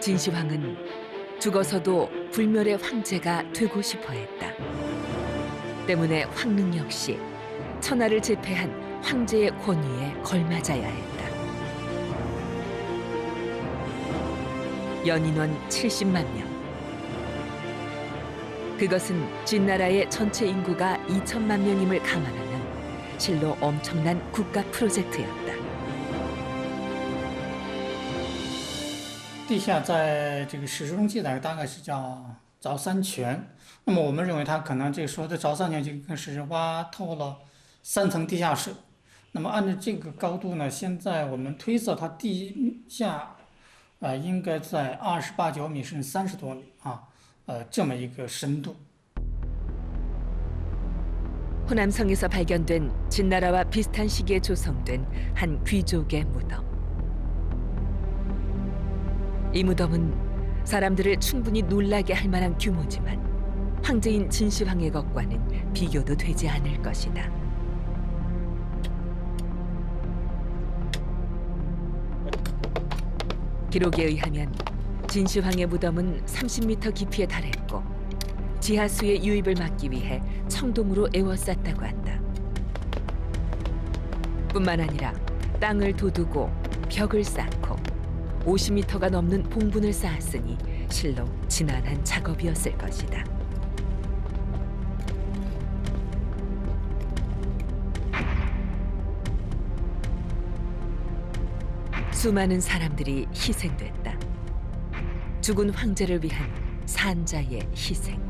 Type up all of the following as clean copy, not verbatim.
진시황은 죽어서도 불멸의 황제가 되고 싶어 했다. 때문에 황릉 역시 천하를 제패한 황제의 권위에 걸맞아야 했다. 연인원 70만 명. 그것은 진나라의 전체 인구가 2천만 명임을 감안하면 실로 엄청난 국가 프로젝트였다. 地下在这个史书中记载大概是叫凿三泉，那么我们认为它可能这个说的凿三泉就更是挖透了3层地下室。那么按照这个高度呢，现在我们推测它地下应该在28、9米甚至30多米啊，这么一个深度。 호남성에서 발견된 진나라와 비슷한 시기에 조성된 한 귀족의 무덤. 이 무덤은 사람들을 충분히 놀라게 할 만한 규모지만 황제인 진시황의 것과는 비교도 되지 않을 것이다. 기록에 의하면 진시황의 무덤은 30m 깊이에 달했고 지하수의 유입을 막기 위해 청동으로 에워쌌다고 한다. 뿐만 아니라 땅을 도두고 벽을 쌓고 50m가 넘는 봉분을 쌓았으니 실로 지난한 작업이었을 것이다. 수많은 사람들이 희생됐다. 죽은 황제를 위한 산자의 희생.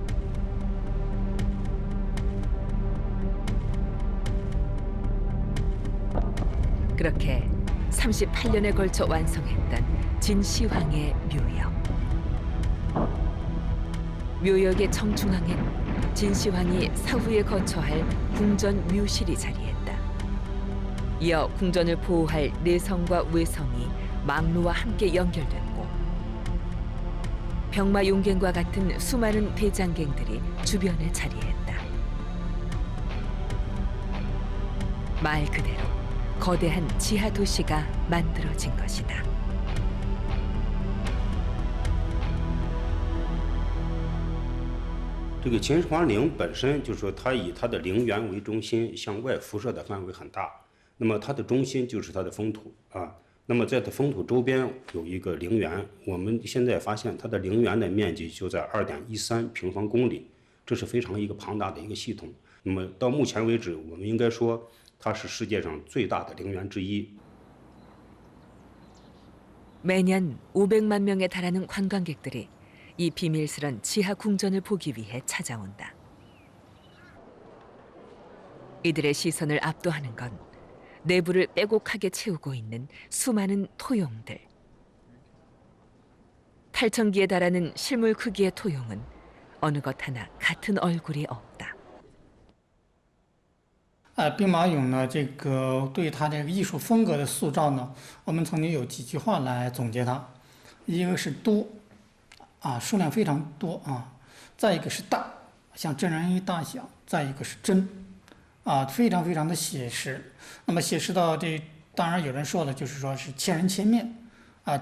그렇게 38년에 걸쳐 완성했던 진시황의 묘역. 묘역의 정중앙엔 진시황이 사후에 거처할 궁전 묘실이 자리했다. 이어 궁전을 보호할 내성과 외성이 망루와 함께 연결됐고 병마 용갱과 같은 수많은 대장갱들이 주변에 자리했다. 말 그대로 거대한 지하 도시가 만들어진 것이다. 这个秦始皇陵本身就是说，它以它的陵园为中心，向外辐射的范围很大。那么它的中心就是它的封土啊。那么在它封土周边有一个陵园，我们现在发现它的陵园的面积就在2.13平方公里，这是非常一个庞大的一个系统。那么到目前为止，我们应该说它是世界上最大的陵园之一。 매년 500만 명에 달하는 관광객들이 이 비밀스런 지하 궁전을 보기 위해 찾아온다. 이들의 시선을 압도하는 건 내부를 빼곡하게 채우고 있는 수많은 토용들. 8,000기에 달하는 실물 크기의 토용은 어느 것 하나 같은 얼굴이 없다. 兵马俑呢，这个对它这个艺术风格的塑造呢，我们曾经有几句话来总结它，一个是多，数量非常多啊，再一个是大，像真人一大小，再一个是真，非常非常的写实。那么写实到这，当然有人说了，就是说是千人千面，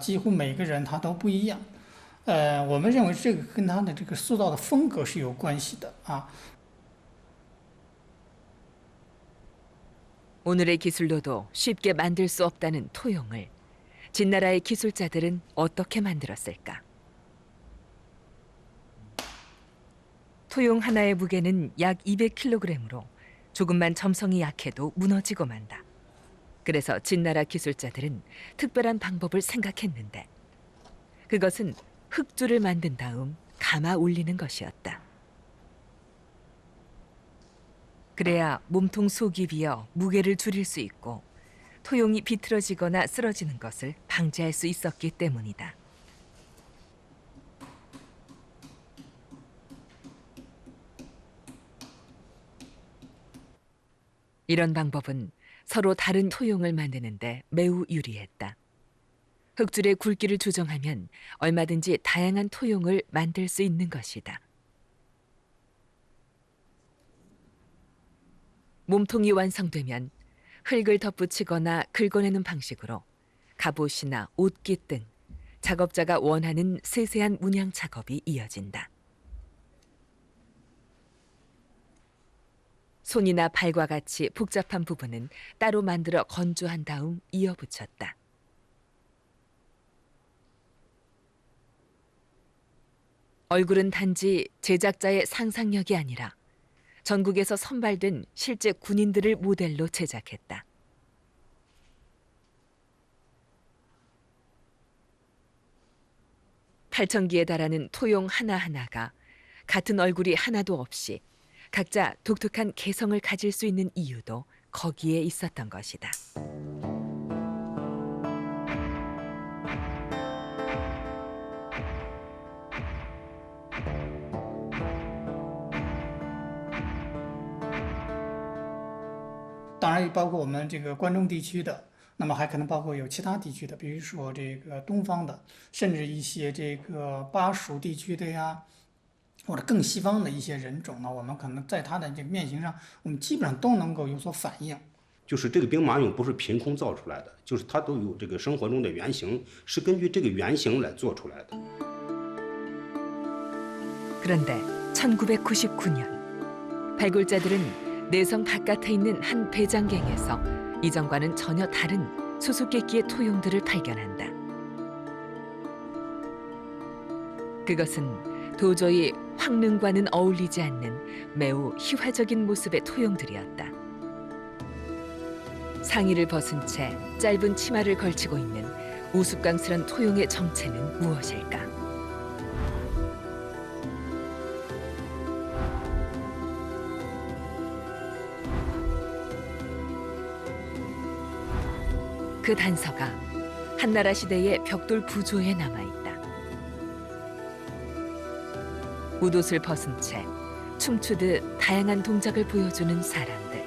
几乎每个人他都不一样。我们认为这个跟他的这个塑造的风格是有关系的啊。 오늘의 기술로도 쉽게 만들 수 없다는 토용을 진나라의 기술자들은 어떻게 만들었을까? 토용 하나의 무게는 약 200kg으로 조금만 점성이 약해도 무너지고 만다. 그래서 진나라 기술자들은 특별한 방법을 생각했는데 그것은 흙줄을 만든 다음 감아 올리는 것이었다. 그래야 몸통 속이 비어 무게를 줄일 수 있고 토용이 비틀어지거나 쓰러지는 것을 방지할 수 있었기 때문이다. 이런 방법은 서로 다른 토용을 만드는데 매우 유리했다. 흙줄의 굵기를 조정하면 얼마든지 다양한 토용을 만들 수 있는 것이다. 몸통이 완성되면 흙을 덧붙이거나 긁어내는 방식으로 갑옷이나 옷깃 등 작업자가 원하는 세세한 문양 작업이 이어진다. 손이나 발과 같이 복잡한 부분은 따로 만들어 건조한 다음 이어붙였다. 얼굴은 단지 제작자의 상상력이 아니라 전국에서 선발된 실제 군인들을 모델로 제작했다. (8,000기에) 달하는 토용 하나하나가 같은 얼굴이 하나도 없이 각자 독특한 개성을 가질 수 있는 이유도 거기에 있었던 것이다.当然，包括我们这个关中地区的，那么还可能包括有其他地区的，比如说这个东方的，甚至一些这个巴蜀地区的呀，或者更西方的一些人种呢，我们可能在它的这个面型上，我们基本上都能够有所反映。就是这个兵马俑不是凭空造出来的，就是它都有这个生活中的原型，是根据这个原型来做出来的。 그런데 1999년 발굴자들은 내성 바깥에 있는 한 배장갱에서 이전과는 전혀 다른 수수께끼의 토용들을 발견한다. 그것은 도저히 황릉과는 어울리지 않는 매우 희화적인 모습의 토용들이었다. 상의를 벗은 채 짧은 치마를 걸치고 있는 우스꽝스런 토용의 정체는 무엇일까? 그 단서가 한나라 시대의 벽돌 부조에 남아있다. 웃옷을 벗은 채 춤추듯 다양한 동작을 보여주는 사람들.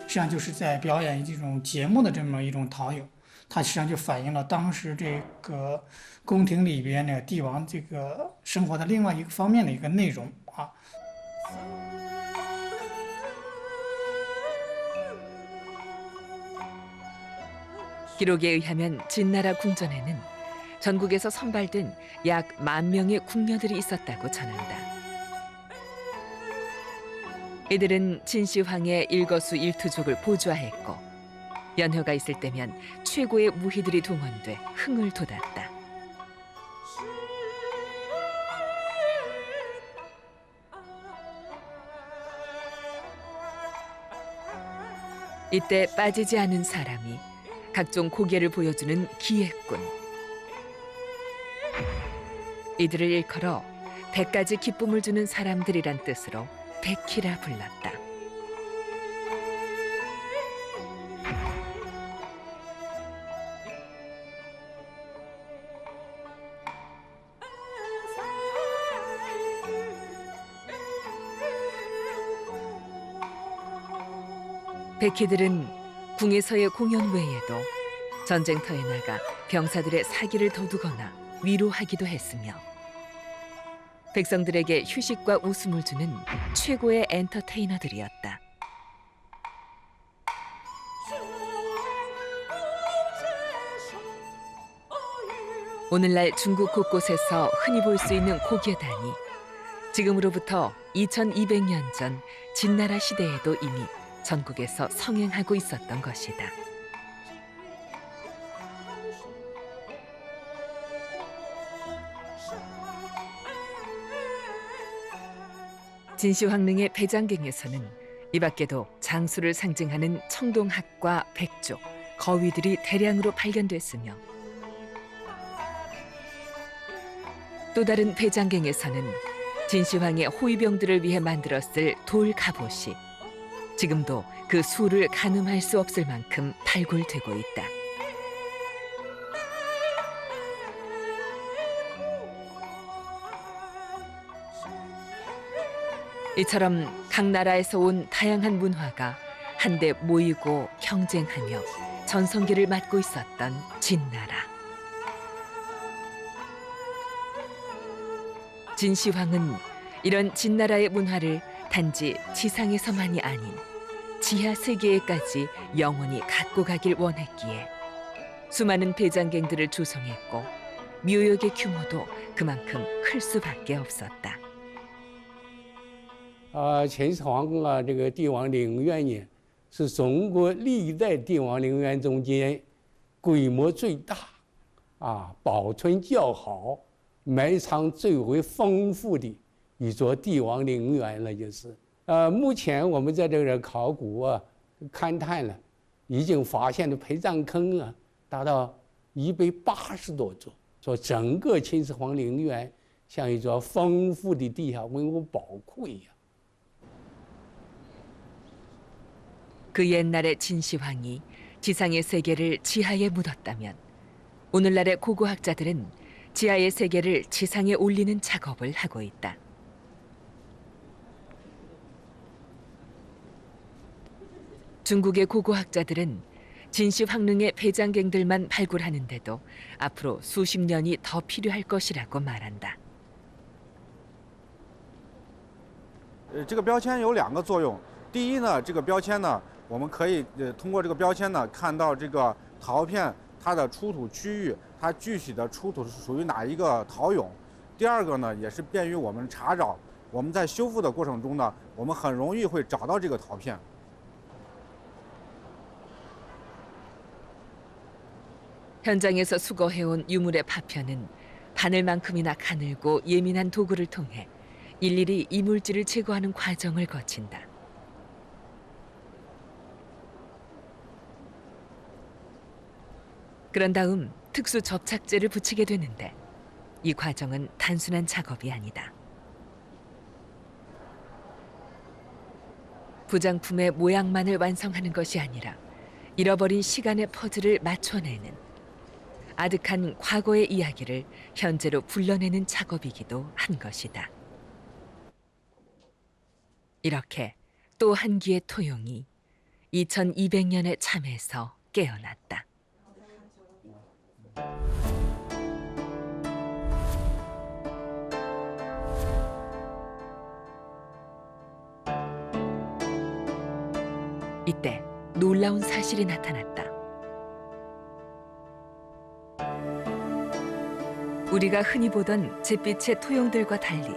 实际上就是在表演这种节目的这么一种陶俑，它实际上就反映了当时这个宫廷里边呢帝王这个生活的另外一个方面的一个内容啊。 기록에 의하면 진나라 궁전에는 전국에서 선발된 약 10,000명의 궁녀들이 있었다고 전한다. 이들은 진시황의 일거수일투족을 보좌했고 연효가 있을 때면 최고의 무희들이 동원돼 흥을 돋았다. 이때 빠지지 않은 사람이 각종 고개를 보여주는 기획군. 이들을 일컬어 100가지 기쁨을 주는 사람들이란 뜻으로 백희라 불렀다. 백희들은 궁에서의 공연 외에도 전쟁터에 나가 병사들의 사기를 도두거나 위로하기도 했으며 백성들에게 휴식과 웃음을 주는 최고의 엔터테이너들이었다. 오늘날 중국 곳곳에서 흔히 볼 수 있는 고개단이 지금으로부터 2200년 전 진나라 시대에도 이미 전국에서 성행하고 있었던 것이다. 진시황릉의 배장갱에서는 이 밖에도 장수를 상징하는 청동학과 백조, 거위들이 대량으로 발견됐으며 또 다른 배장갱에서는 진시황의 호위병들을 위해 만들었을 돌 갑옷이 지금도 그 수를 가늠할 수 없을 만큼 발굴되고 있다. 이처럼 각 나라에서 온 다양한 문화가 한데 모이고 경쟁하며 전성기를 맞고 있었던 진나라. 진시황은 이런 진나라의 문화를 단지 지상에서만이 아닌 지하 세계에까지 영원히 갖고 가길 원했기에 수많은 배장갱들을 조성했고 묘역의 규모도 그만큼 클 수밖에 없었다. 秦始皇这个帝王陵园呢，是中国历代帝王陵园中间规模最大，保存较好、埋藏最为丰富的一座帝王陵园了，就是。目前我们在这个考古勘探了，已经发现的陪葬坑达到180多座，说整个秦始皇陵园像一座丰富的地下文物宝库一样。 그 옛날의 진시황이 지상의 세계를 지하에 묻었다면 오늘날의 고고학자들은 지하의 세계를 지상에 올리는 작업을 하고 있다. 중국의 고고학자들은 진시황릉의 배장갱들만 발굴하는데도 앞으로 수십 년이 더 필요할 것이라고 말한다. 这个标签有2个作用。第一呢，这个标签呢，我们可以通过这个标签呢，看到这个陶片它的出土区域，它具体的出土是属于哪一个陶俑。第二个呢，也是便于我们查找。我们在修复的过程中呢，我们很容易会找到这个陶片。 현장에서 수거해온 유물의 파편은 바늘만큼이나 가늘고 예민한 도구를 통해 일일이 이물질을 제거하는 과정을 거친다. 그런 다음 특수 접착제를 붙이게 되는데 이 과정은 단순한 작업이 아니다. 부장품의 모양만을 완성하는 것이 아니라 잃어버린 시간의 퍼즐을 맞춰내는 아득한 과거의 이야기를 현재로 불러내는 작업이기도 한 것이다. 이렇게 또 한 기의 토용이 2200년의 잠에서 깨어났다. 이때 놀라운 사실이 나타났다. 우리가 흔히 보던 잿빛의 토용들과 달리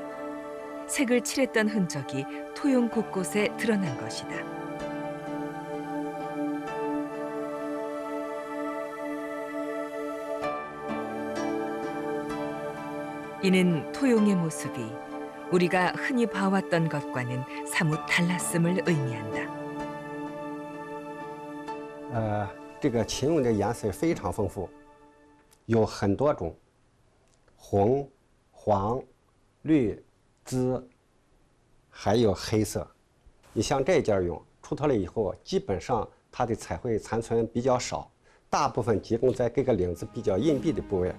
색을 칠했던 흔적이 토용 곳곳에 드러난 것이다. 이는 토용의 모습이 우리가 흔히 봐왔던 것과는 사뭇 달랐음을 의미한다. 这个秦俑的颜色非常丰富，有很多种，红、黄、绿、紫，还有黑色。你像这件俑出土了以后，基本上它的彩绘残存比较少，大部分集中在各个领子比较隐蔽的部位。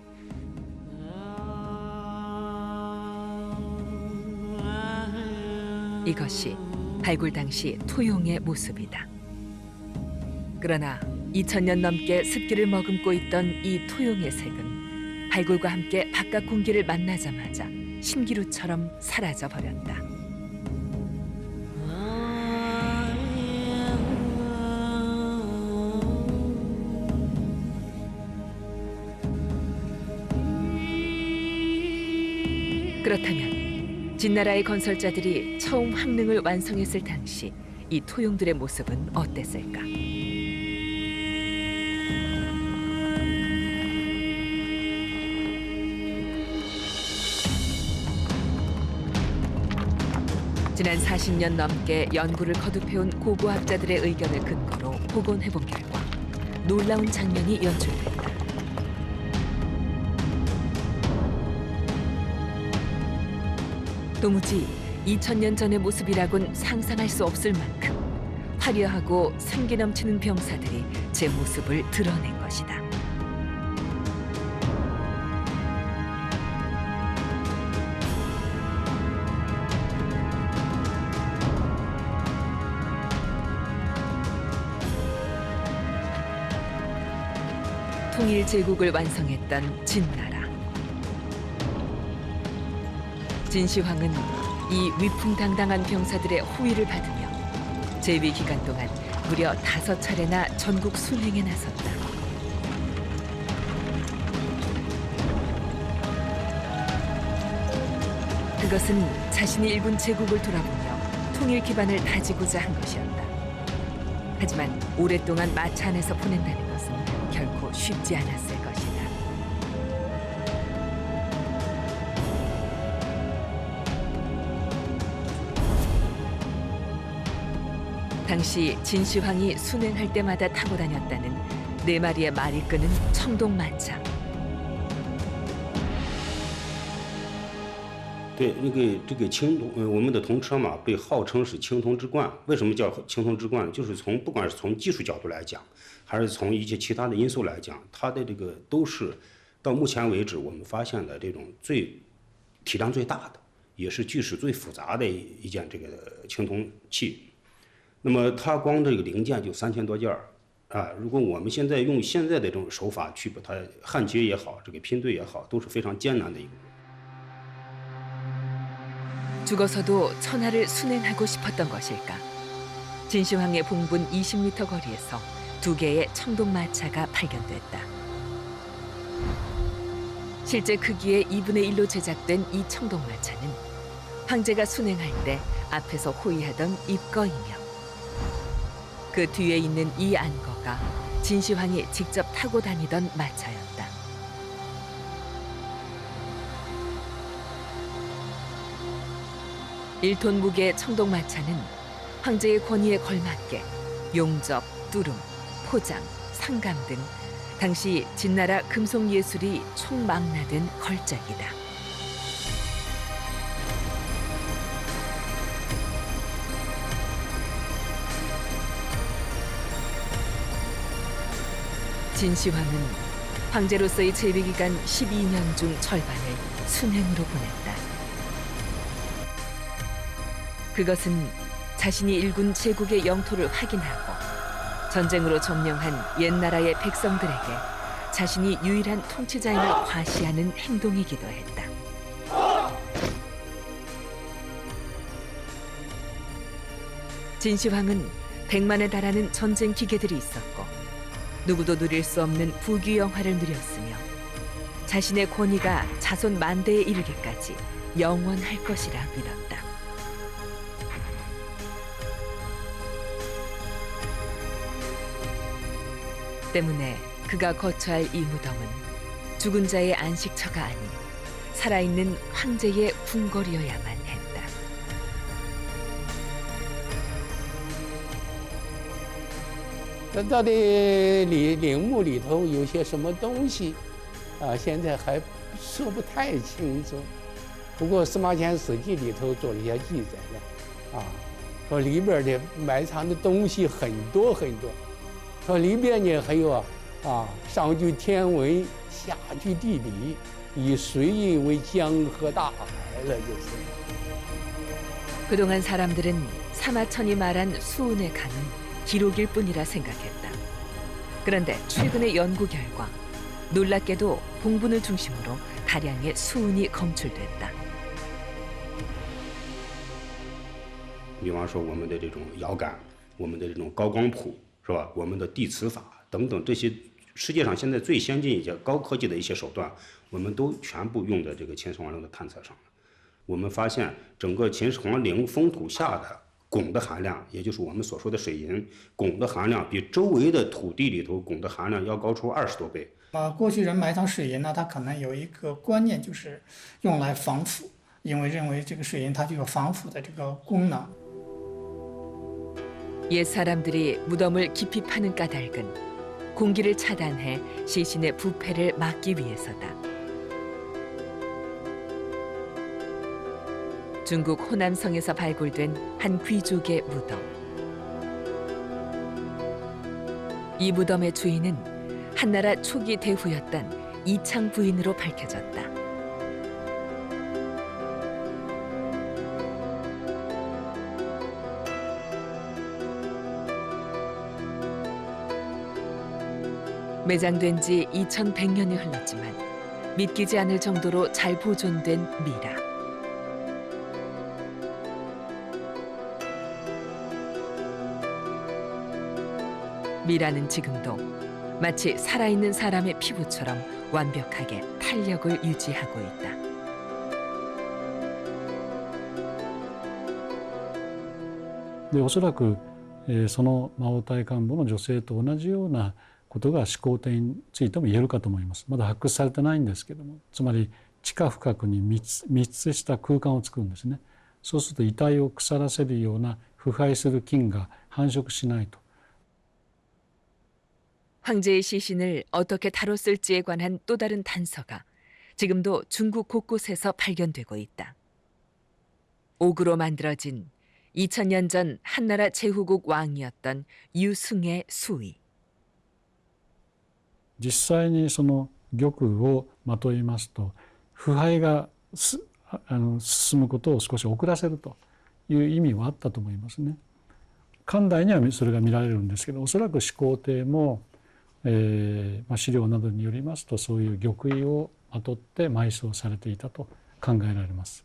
이것이 발굴 당시 토용의 모습이다. 그러나 2000년 넘게 습기를 머금고 있던 이 토용의 색은 발굴과 함께 바깥 공기를 만나자마자 신기루처럼 사라져 버렸다. 그렇다면 진나라의 건설자들이 처음 황릉을 완성했을 당시 이 토용들의 모습은 어땠을까? 지난 40년 넘게 연구를 거듭해온 고고학자들의 의견을 근거로 복원해본 결과 놀라운 장면이 연출됐다. 도무지 2000년 전의 모습이라곤 상상할 수 없을 만큼 화려하고 생기 넘치는 병사들이 제 모습을 드러낸 것이다. 통일 제국을 완성했던 진나라. 진시황은 이 위풍당당한 병사들의 호위를 받으며 재위 기간 동안 무려 5차례나 전국 순행에 나섰다. 이것은 자신이 일군 제국을 돌아보며 통일 기반을 다지고자 한 것이었다. 하지만 오랫동안 마차 안에서 보낸다는 것은 결코 쉽지 않았을 것이다. 당시 진시황이 순행할 때마다 타고 다녔다는 4마리의 말이 끄는 청동마차. 对，这个青铜，我们的铜车嘛，被号称是青铜之冠。为什么叫青铜之冠呢？就是不管是从技术角度来讲，还是从一些其他的因素来讲，它的这个都是到目前为止我们发现的这种体量最大的，也是锯齿最复杂的一件这个青铜器。那么它光这个零件就3000多件儿啊！如果我们现在用现在的这种手法去把它焊接也好，这个拼对也好，都是非常艰难的一个。 죽어서도 천하를 순행하고 싶었던 것일까? 진시황의 봉분 20m 거리에서 2개의 청동마차가 발견됐다. 실제 크기의 2분의 1로 제작된 이 청동마차는 황제가 순행할 때 앞에서 호위하던 입거이며 그 뒤에 있는 이 안거가 진시황이 직접 타고 다니던 마차였다. 일톤 무게의 청동마차는 황제의 권위에 걸맞게 용접, 뚜름, 포장, 상감 등 당시 진나라 금속 예술이 총망라된 걸작이다. 진시황은 황제로서의 재위기간 12년 중 절반을 순행으로 보냈다. 그것은 자신이 일군 제국의 영토를 확인하고 전쟁으로 점령한 옛나라의 백성들에게 자신이 유일한 통치자임을 과시하는 행동이기도 했다. 진시황은 100만에 달하는 전쟁 기계들이 있었고 누구도 누릴 수 없는 부귀영화를 누렸으며 자신의 권위가 자손 만대에 이르기까지 영원할 것이라 믿었다. 때문에 그가 거처할 이 무덤은 죽은 자의 안식처가 아닌 살아있는 황제의 궁궐이어야만 했다.那到底陵墓里头有些什么东西啊？现在还说不太清楚。不过《司马迁史记》里头做了一些记载呢，啊，说里边的埋藏的东西很多很多。 说里边呢还有上据天文，下据地理，以水运为江河大海了，就是。 그동안 사람들은 사마천이 말한 수운의 강은 기록일 뿐이라 생각했다. 그런데 최근의 연구 결과 놀랍게도 봉분을 중심으로 다량의 수운이 검출됐다. 比方说我们的这种遥感，我们的这种高光谱。 是吧？我们的地磁法等等这些世界上现在最先进一些高科技的一些手段，我们都全部用在这个秦始皇陵的探测上了。我们发现整个秦始皇陵封土下的汞的含量，也就是我们所说的水银，汞的含量比周围的土地里头汞的含量要高出20多倍。过去人埋藏水银呢，它可能有一个观念，就是用来防腐，因为认为这个水银它具有防腐的这个功能。 옛 사람들이 무덤을 깊이 파는 까닭은 공기를 차단해 시신의 부패를 막기 위해서다. 중국 호남성에서 발굴된 한 귀족의 무덤. 이 무덤의 주인은 한나라 초기 대후였던 이창 부인으로 밝혀졌다. 매장된 지 2100년이 흘렀지만 믿기지 않을 정도로 잘 보존된 미라. 미라는 지금도 마치 살아있는 사람의 피부처럼 완벽하게 탄력을 유지하고 있다. でおそらく、その魔王隊幹部の女性と同じようなことが始皇帝についても言えるかと思います。まだ発掘されてないんですけども、つまり地下深くに密接した空間を作るんですね。そうすると遺体を腐らせるような腐敗する菌が繁殖しないと。 황제의 시신을 어떻게 다뤘을지에 관한 또 다른 단서가 지금도 중국 곳곳에서 발견되고 있다. 옥으로 만들어진 2000년 전 한나라 제후국 왕이었던 유승의 수의. 実際にその玉をまといますと腐敗が進むことを少し遅らせるという意味はあったと思いますね。漢代にはそれが見られるんですけど、おそらく始皇帝も、資料などによりますとそういう玉衣をまとって埋葬されていたと考えられます。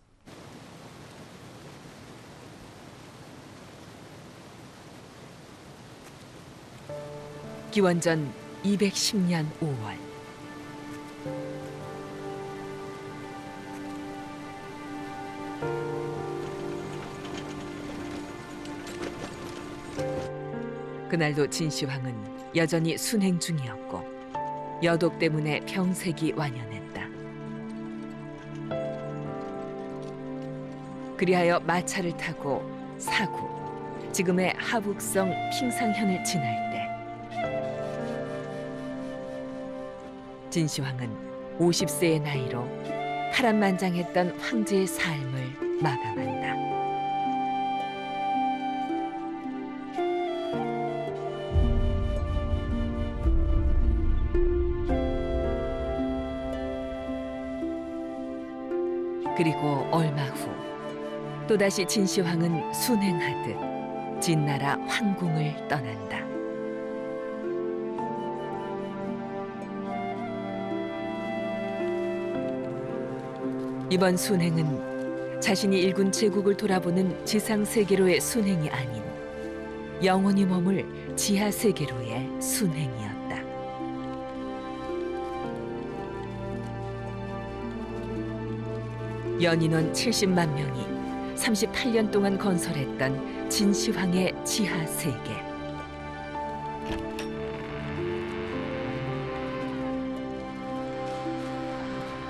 기원전 210년 5월 그날도 진시황은 여전히 순행 중이었고 여독 때문에 병색이 완연했다. 그리하여 마차를 타고 사구, 지금의 하북성 핑상현을 지날 때 진시황은 50세의 나이로 파란만장했던 황제의 삶을 마감한다. 그리고 얼마 후 또다시 진시황은 순행하듯 진나라 황궁을 떠난다. 이번 순행은 자신이 일군 제국을 돌아보는 지상세계로의 순행이 아닌 영원히 머물 지하세계로의 순행이었다. 연인원 70만 명이 38년 동안 건설했던 진시황의 지하세계.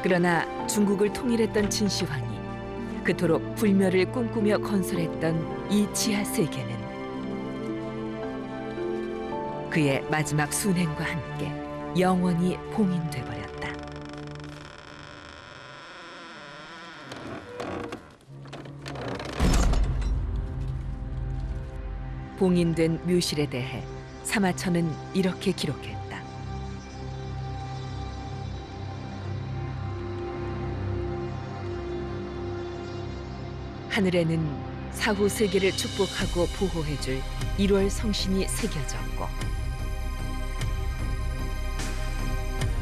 그러나 중국을 통일했던 진시황이 그토록 불멸을 꿈꾸며 건설했던 이 지하세계는 그의 마지막 순행과 함께 영원히 봉인돼 버렸다. 봉인된 묘실에 대해 사마천은 이렇게 기록했다. 하늘에는 사후 세계를 축복하고 보호해줄 1월 성신이 새겨졌고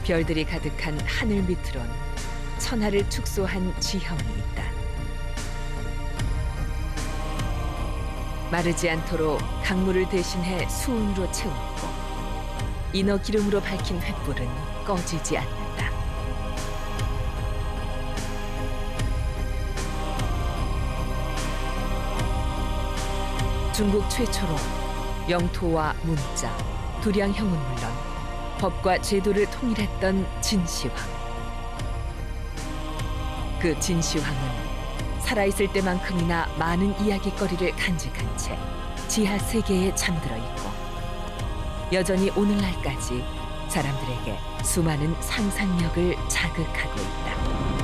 별들이 가득한 하늘 밑으론 천하를 축소한 지형이 있다. 마르지 않도록 강물을 대신해 수은으로 채웠고 인어 기름으로 밝힌 횃불은 꺼지지 않는다. 중국 최초로 영토와 문자, 두량형은 물론 법과 제도를 통일했던 진시황. 그 진시황은 살아있을 때만큼이나 많은 이야깃거리를 간직한 채 지하 세계에 잠들어 있고 여전히 오늘날까지 사람들에게 수많은 상상력을 자극하고 있다.